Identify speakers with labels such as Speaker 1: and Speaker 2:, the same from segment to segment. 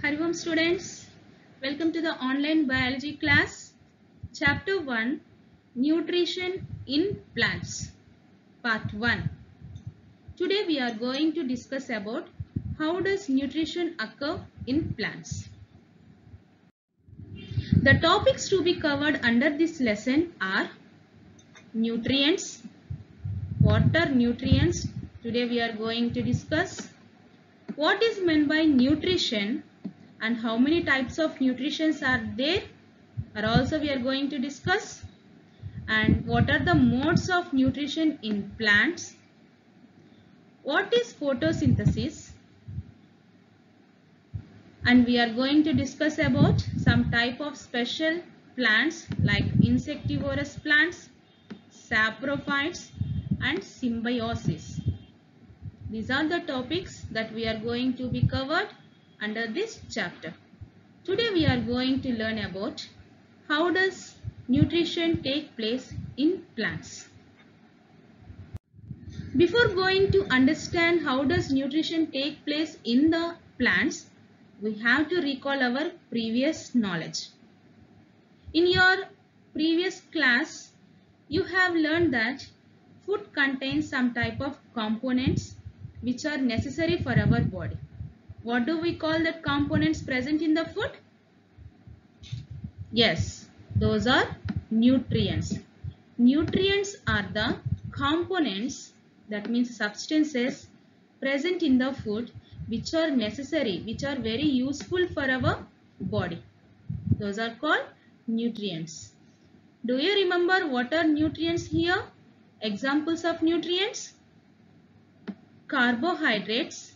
Speaker 1: Harivom students, welcome to the online biology class. Chapter 1, Nutrition in Plants, Part 1. Today we are going to discuss about how does nutrition occur in plants. The topics to be covered under this lesson are nutrients. What are nutrients? Today we are going to discuss what is meant by nutrition and how many types of nutritions are there are also we are going to discuss, and what are the modes of nutrition in plants, what is photosynthesis, and we are going to discuss about some type of special plants like insectivorous plants, saprophytes and symbiosis. These are the topics that we are going to be covered under this chapter. Today we are going to learn about how does nutrition take place in plants. Before going to understand how does nutrition take place in the plants, we have to recall our previous knowledge. In your previous class, you have learned that food contains some type of components which are necessary for our body. What do we call that components present in the food? Yes, those are nutrients. Nutrients are the components, that means substances present in the food which are necessary, which are very useful for our body. Those are called nutrients. Do you remember what are nutrients here? Examples of nutrients: carbohydrates,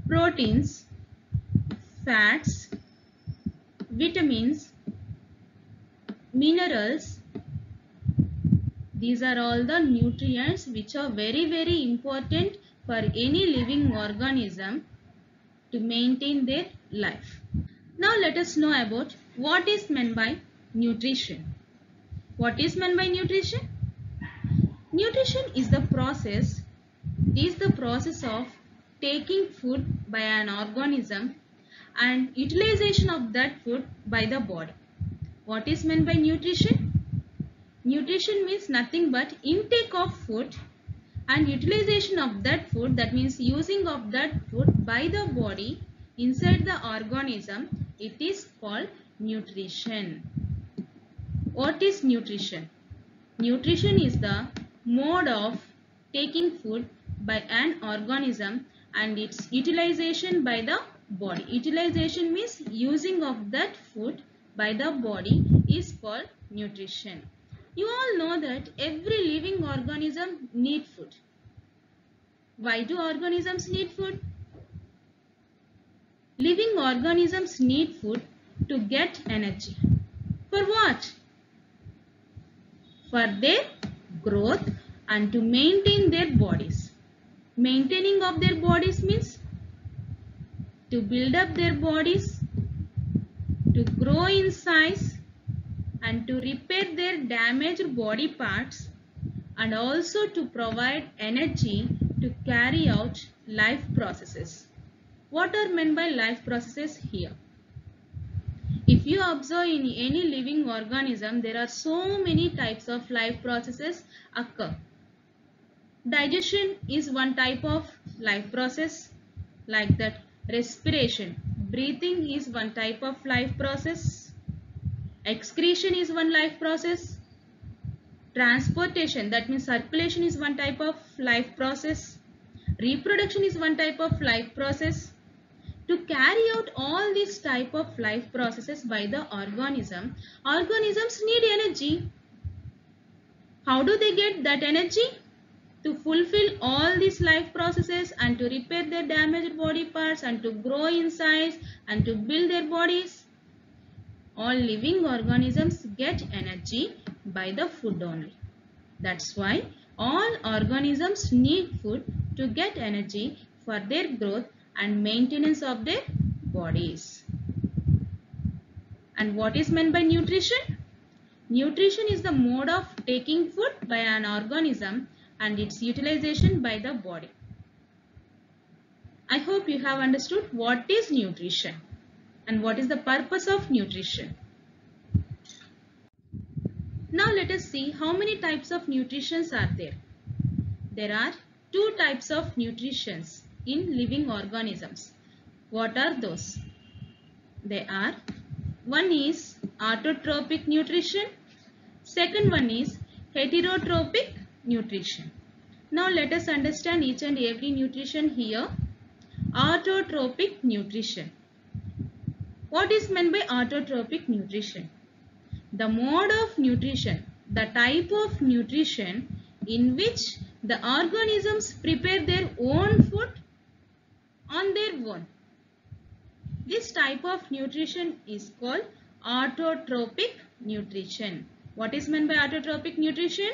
Speaker 1: proteins, fats, vitamins, minerals. These are all the nutrients which are very important for any living organism to maintain their life. Now let us know about what is meant by nutrition. What is meant by nutrition? Nutrition is the process of taking food by an organism and utilization of that food by the body. What is meant by nutrition? Nutrition means nothing but intake of food and utilization of that food, that means using of that food by the body inside the organism. It is called nutrition. What is nutrition? Nutrition is the mode of taking food by an organism and its utilization by the body. Utilization means using of that food by the body is called nutrition. You all know that every living organism needs food. Why do organisms need food? Living organisms need food to get energy. For what? For their growth and to maintain their bodies. Maintaining of their bodies means to build up their bodies, to grow in size and to repair their damaged body parts, and also to provide energy to carry out life processes. What are meant by life processes here? If you observe in any living organism, there are so many types of life processes occur. Digestion is one type of life process, like that respiration. Breathing is one type of life process. Excretion is one life process. Transportation, that means circulation, is one type of life process. Reproduction is one type of life process. To carry out all these type of life processes by the organism, organisms need energy. How do they get that energy? To fulfill all these life processes and to repair their damaged body parts and to grow in size and to build their bodies. All living organisms get energy by the food only. That's why all organisms need food to get energy for their growth and maintenance of their bodies. And what is meant by nutrition? Nutrition is the mode of taking food by an organism and its utilization by the body. I hope you have understood what is nutrition. and what is the purpose of nutrition. Now let us see how many types of nutritions are there. There are two types of nutritions in living organisms. What are those? They are, one is autotrophic nutrition, second one is heterotrophic nutrition. Now let us understand each and every nutrition here. Autotrophic nutrition. What is meant by autotrophic nutrition? The mode of nutrition, the type of nutrition in which the organisms prepare their own food on their own. This type of nutrition is called autotrophic nutrition. What is meant by autotrophic nutrition?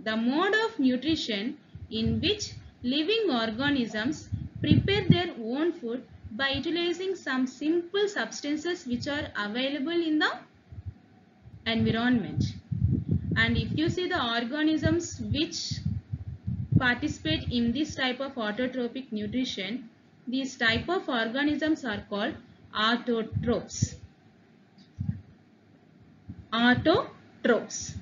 Speaker 1: The mode of nutrition in which living organisms prepare their own food by utilizing some simple substances which are available in the environment. And if you see the organisms which participate in this type of autotrophic nutrition, these type of organisms are called autotrophs. Autotrophs.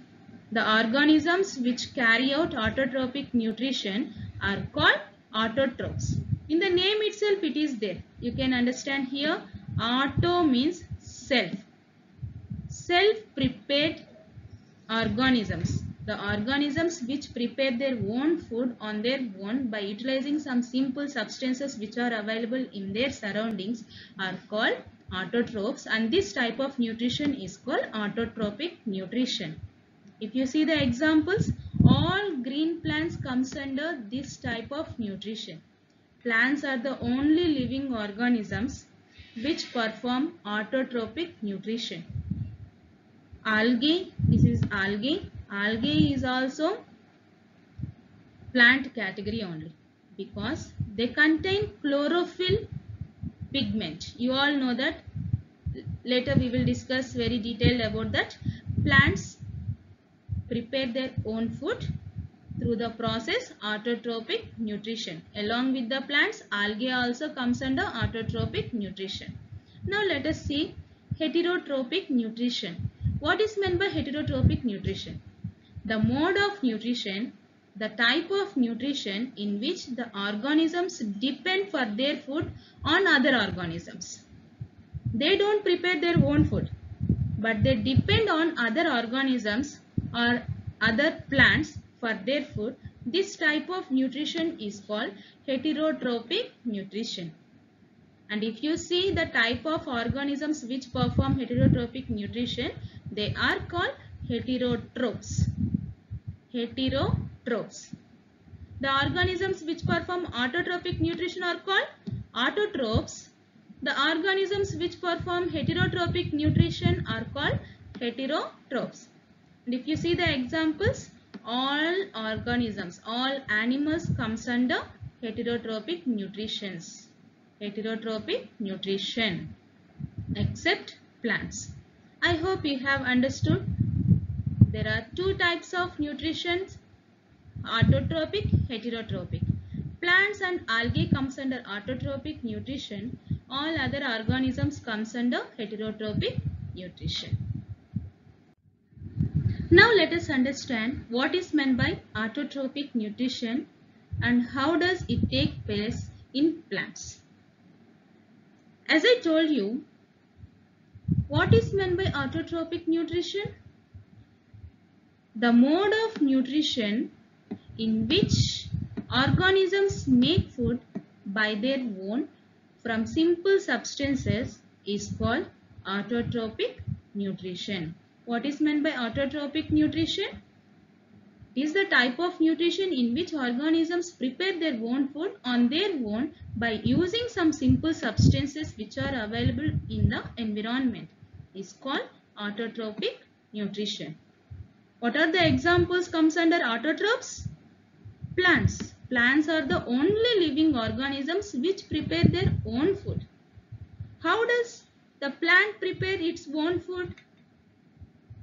Speaker 1: The organisms which carry out autotrophic nutrition are called autotrophs. In the name itself it is there. You can understand here, auto means self. Self-prepared organisms. The organisms which prepare their own food on their own by utilizing some simple substances which are available in their surroundings are called autotrophs, and this type of nutrition is called autotrophic nutrition. If you see the examples, all green plants comes under this type of nutrition. Plants are the only living organisms which perform autotrophic nutrition. Algae, this is algae. Algae is also plant category only because they contain chlorophyll pigment. You all know that. Later we will discuss very detailed about that. Plants prepare their own food through the process autotrophic nutrition. Along with the plants, algae also comes under autotrophic nutrition. Now let us see heterotrophic nutrition. What is meant by heterotrophic nutrition? The mode of nutrition, the type of nutrition in which the organisms depend for their food on other organisms. They don't prepare their own food, but they depend on other organisms or other plants for their food. This type of nutrition is called heterotrophic nutrition. And if you see the type of organisms which perform heterotrophic nutrition, they are called heterotrophs. Heterotrophs. The organisms which perform autotrophic nutrition are called autotrophs. The organisms which perform heterotrophic nutrition are called heterotrophs. And if you see the examples, all organisms, all animals comes under heterotrophic nutritions. Heterotrophic nutrition except plants. I hope you have understood. There are two types of nutrition, autotrophic, heterotrophic. Plants and algae comes under autotrophic nutrition. All other organisms comes under heterotrophic nutrition. Now let us understand what is meant by autotrophic nutrition and how does it take place in plants. As I told you, what is meant by autotrophic nutrition? The mode of nutrition in which organisms make food by their own from simple substances is called autotrophic nutrition. What is meant by autotrophic nutrition? It is the type of nutrition in which organisms prepare their own food on their own by using some simple substances which are available in the environment. It is called autotrophic nutrition. What are the examples comes under autotrophs? Plants. Plants are the only living organisms which prepare their own food. How does the plant prepare its own food?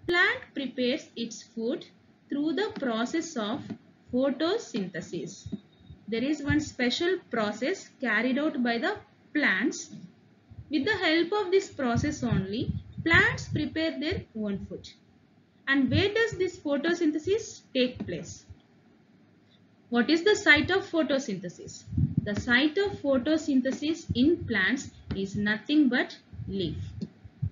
Speaker 1: Plant prepares its food through the process of photosynthesis. There is one special process carried out by the plants With the help of this process only, plants prepare their own food. And where does this photosynthesis take place? What is the site of photosynthesis? The site of photosynthesis in plants is nothing but leaf.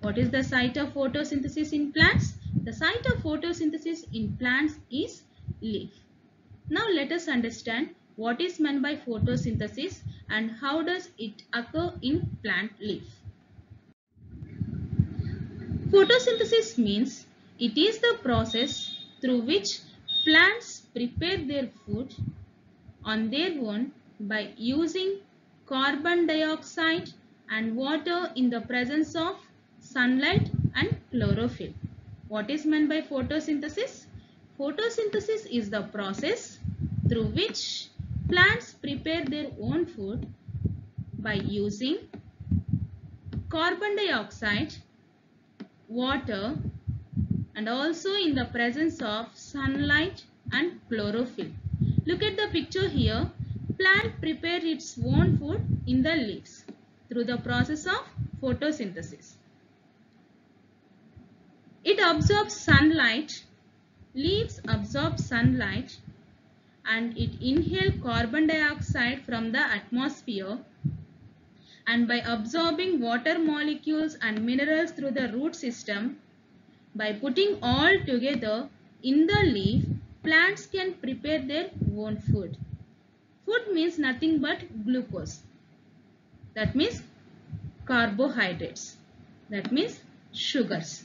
Speaker 1: What is the site of photosynthesis in plants? The site of photosynthesis in plants is leaf. Now let us understand what is meant by photosynthesis and how does it occur in plant leaf. Photosynthesis means it is the process through which plants prepare their food on their own by using carbon dioxide and water in the presence of sunlight and chlorophyll. What is meant by photosynthesis? Photosynthesis is the process through which plants prepare their own food by using carbon dioxide, water, and also in the presence of sunlight and chlorophyll. Look at the picture here. Plant prepare its own food in the leaves through the process of photosynthesis. It absorbs sunlight. Leaves absorb sunlight and it inhales carbon dioxide from the atmosphere, and by absorbing water molecules and minerals through the root system, by putting all together in the leaf, plants can prepare their own food. Food means nothing but glucose. That means carbohydrates. That means sugars.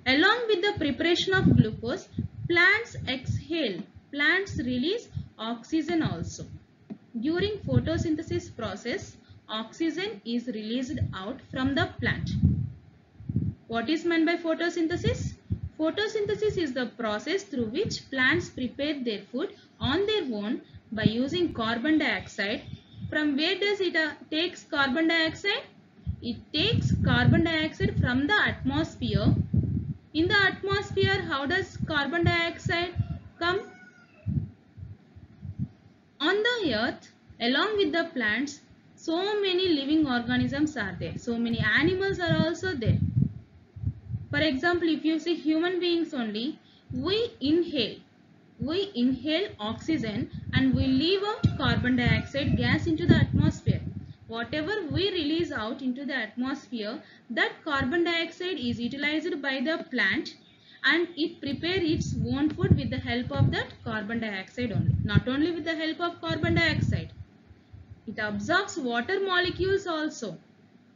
Speaker 1: Along with the preparation of glucose, plants exhale. Plants release oxygen also. During photosynthesis process, oxygen is released out from the plant. What is meant by photosynthesis? Photosynthesis is the process through which plants prepare their food on their own by using carbon dioxide. From where does it takes carbon dioxide? It takes carbon dioxide from the atmosphere. In the atmosphere, how does carbon dioxide come? On the earth, along with the plants, so many living organisms are there. So many animals are also there. For example, if you see human beings only, we inhale oxygen and we leave out carbon dioxide gas into the atmosphere. Whatever we release out into the atmosphere, that carbon dioxide is utilized by the plant and it prepares its own food with the help of that carbon dioxide only. Not only with the help of carbon dioxide, it absorbs water molecules also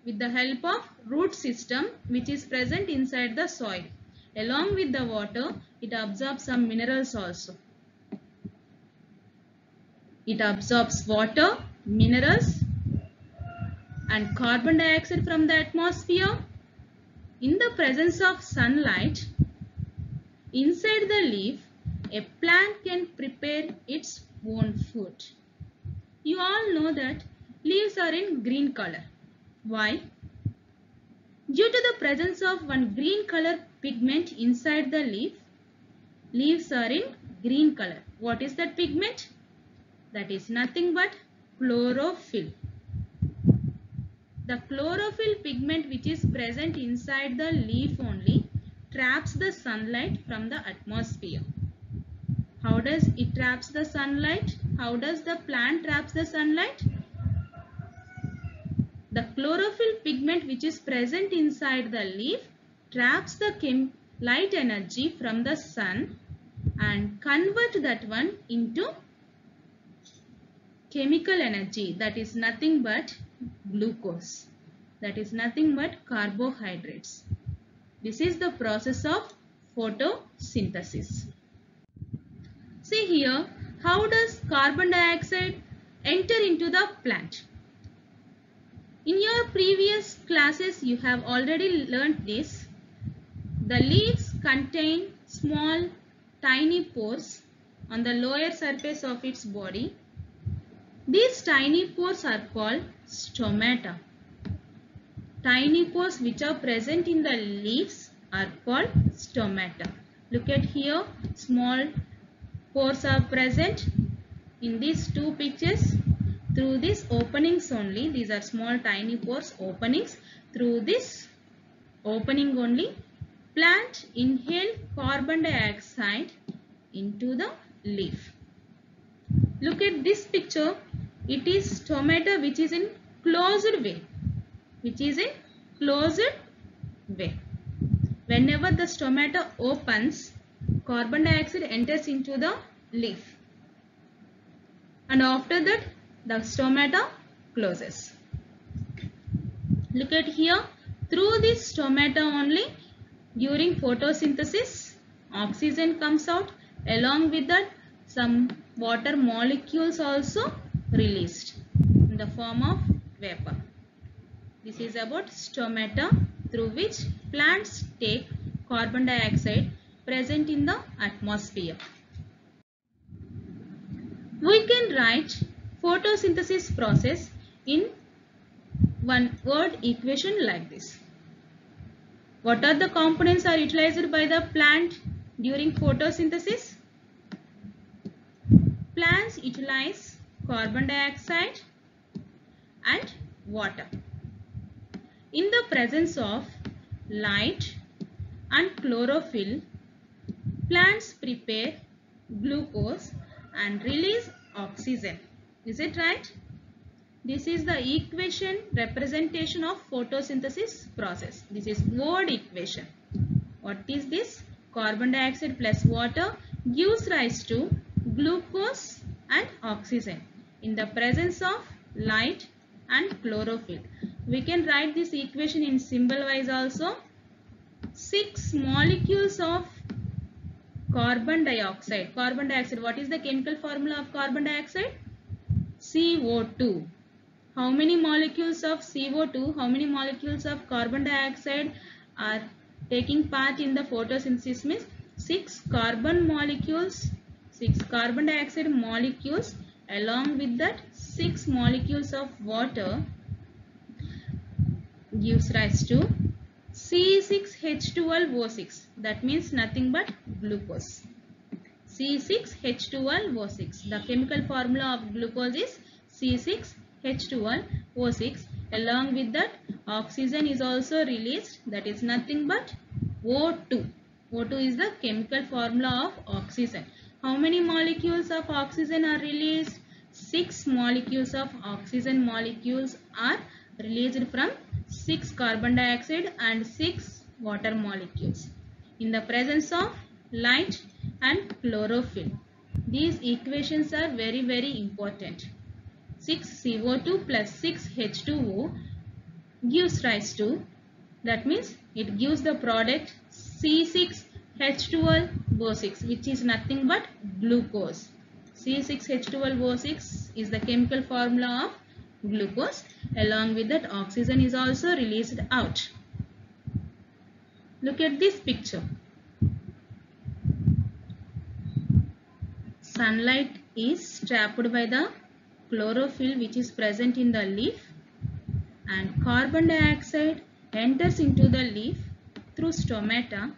Speaker 1: with the help of root system which is present inside the soil. Along with the water, it absorbs some minerals also. It absorbs water, minerals and carbon dioxide from the atmosphere. In the presence of sunlight, inside the leaf, a plant can prepare its own food. You all know that leaves are in green color. Why? Due to the presence of one green color pigment inside the leaf, leaves are in green color. What is that pigment? That is nothing but chlorophyll. The chlorophyll pigment which is present inside the leaf only traps the sunlight from the atmosphere. How does it traps the sunlight? How does the plant traps the sunlight? The chlorophyll pigment which is present inside the leaf traps the light energy from the sun and convert that one into chemical energy, that is nothing but glucose. That is nothing but carbohydrates. This is the process of photosynthesis. See here, how does carbon dioxide enter into the plant? In your previous classes, you have already learnt this. The leaves contain small, tiny pores on the lower surface of its body. These tiny pores are called stomata. Tiny pores which are present in the leaves are called stomata. Look at here, small pores are present in these two pictures. Through these openings only, these are small tiny pores openings. Through this opening only, plant inhale carbon dioxide into the leaf. Look at this picture. It is tomato which is in closed way. Which is in closed way. Whenever the stomata opens, carbon dioxide enters into the leaf. And after that, the stomata closes. Look at here. Through this stomata only, during photosynthesis, oxygen comes out. Along with that, some water molecules also released in the form of vapor. This is about stomata, through which plants take carbon dioxide present in the atmosphere. We can write photosynthesis process in one word equation like this. What are the components are utilized by the plant during photosynthesis? Plants utilize carbon dioxide and water. In the presence of light and chlorophyll, plants prepare glucose and release oxygen. Is it right? This is the equation representation of photosynthesis process. This is word equation. What is this? Carbon dioxide plus water gives rise to glucose and oxygen in the presence of light and chlorophyll. We can write this equation in symbol wise also. 6 molecules of carbon dioxide. Carbon dioxide, what is the chemical formula of carbon dioxide? CO2. How many molecules of CO2, how many molecules of carbon dioxide are taking part in the photosynthesis? Means 6 carbon molecules, 6 carbon dioxide molecules, along with that 6 molecules of water gives rise to C6H12O6. That means nothing but glucose. C6H12O6. The chemical formula of glucose is C6H12O6. Along with that, oxygen is also released. That is nothing but O2. O2 is the chemical formula of oxygen. How many molecules of oxygen are released? 6 molecules of oxygen molecules are released from 6 carbon dioxide and 6 water molecules in the presence of light and chlorophyll. These equations are very, very important. 6 CO2 plus 6 H2O gives rise to, that means it gives the product C6H12O6, which is nothing but glucose. C6H12O6 is the chemical formula of glucose. Along with that, oxygen is also released out. Look at this picture. Sunlight is trapped by the chlorophyll which is present in the leaf, and carbon dioxide enters into the leaf through stomata,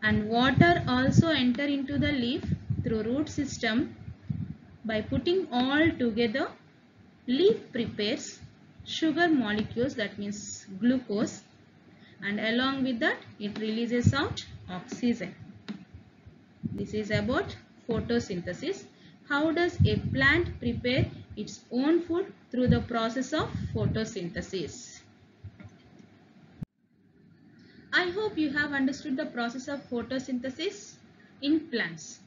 Speaker 1: and water also enter into the leaf through root system. By putting all together, leaf prepares sugar molecules, that means glucose, and along with that it releases out oxygen. This is about photosynthesis. How does a plant prepare its own food? Through the process of photosynthesis. I hope you have understood the process of photosynthesis in plants.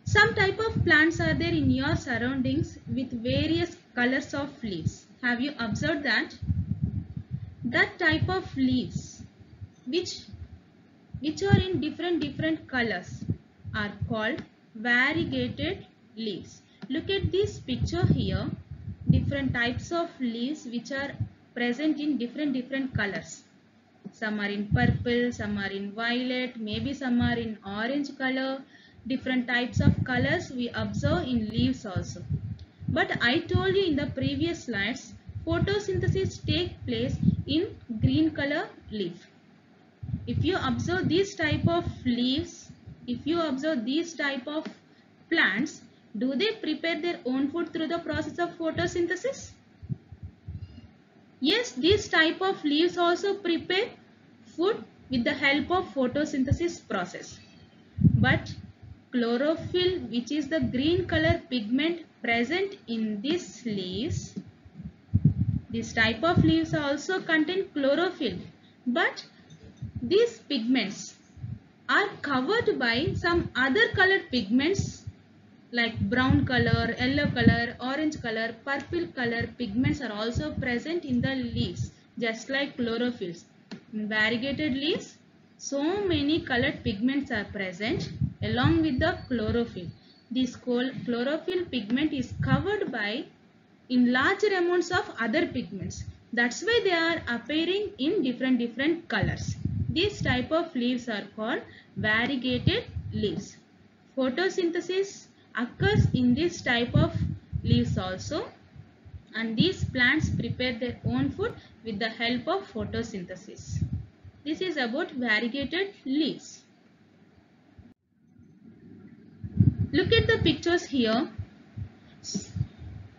Speaker 1: Some type of plants are there in your surroundings with various colors of leaves. Have you observed that? That type of leaves which are in different colors are called variegated leaves. Look at this picture here. Different types of leaves which are present in different colors. Some are in purple, some are in violet, maybe some are in orange color. Different types of colors we observe in leaves also. But I told you in the previous slides, photosynthesis takes place in green color leaf. If you observe this type of leaves, if you observe these type of plants, do they prepare their own food through the process of photosynthesis? Yes, this type of leaves also prepare food with the help of photosynthesis process. But chlorophyll, which is the green color pigment present in these leaves, this type of leaves also contain chlorophyll, but these pigments are covered by some other colored pigments like brown color, yellow color, orange color, purple color pigments are also present in the leaves, just like chlorophylls. In variegated leaves, so many colored pigments are present along with the chlorophyll. This chlorophyll pigment is covered by in larger amounts of other pigments. That's why they are appearing in different colors. These type of leaves are called variegated leaves. Photosynthesis occurs in this type of leaves also, and these plants prepare their own food with the help of photosynthesis. This is about variegated leaves. Look at the pictures here.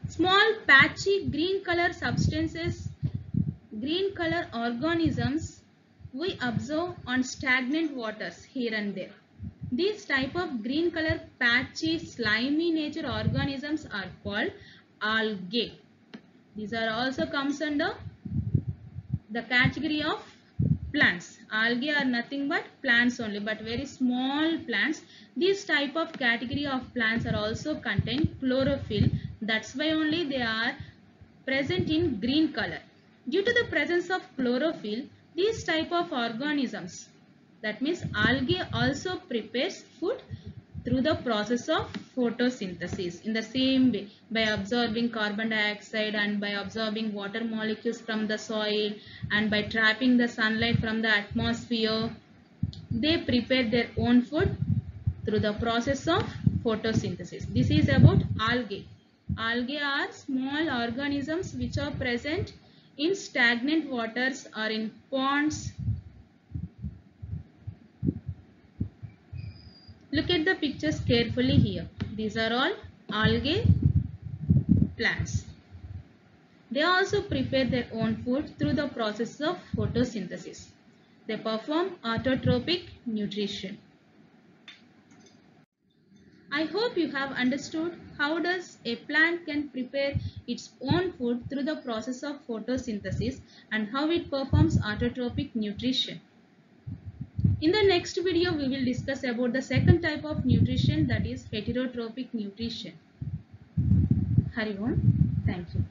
Speaker 1: Small patchy green color substances, green color organisms we observe on stagnant waters here and there. These type of green color patchy slimy nature organisms are called algae. These are also comes under the category of plants. Algae are nothing but plants only, but very small plants. This type of category of plants are also contain chlorophyll. That's why only they are present in green color. Due to the presence of chlorophyll, these type of organisms, that means algae, also prepares food through the process of photosynthesis in the same way, by absorbing carbon dioxide and by absorbing water molecules from the soil and by trapping the sunlight from the atmosphere. They prepare their own food through the process of photosynthesis. This is about algae. Algae are small organisms which are present in stagnant waters or in ponds. Look at the pictures carefully here. These are all algae plants. They also prepare their own food through the process of photosynthesis. They perform autotrophic nutrition. I hope you have understood how does a plant can prepare its own food through the process of photosynthesis and how it performs autotrophic nutrition. In the next video, we will discuss about the second type of nutrition, that is heterotrophic nutrition. Hari Om. Thank you.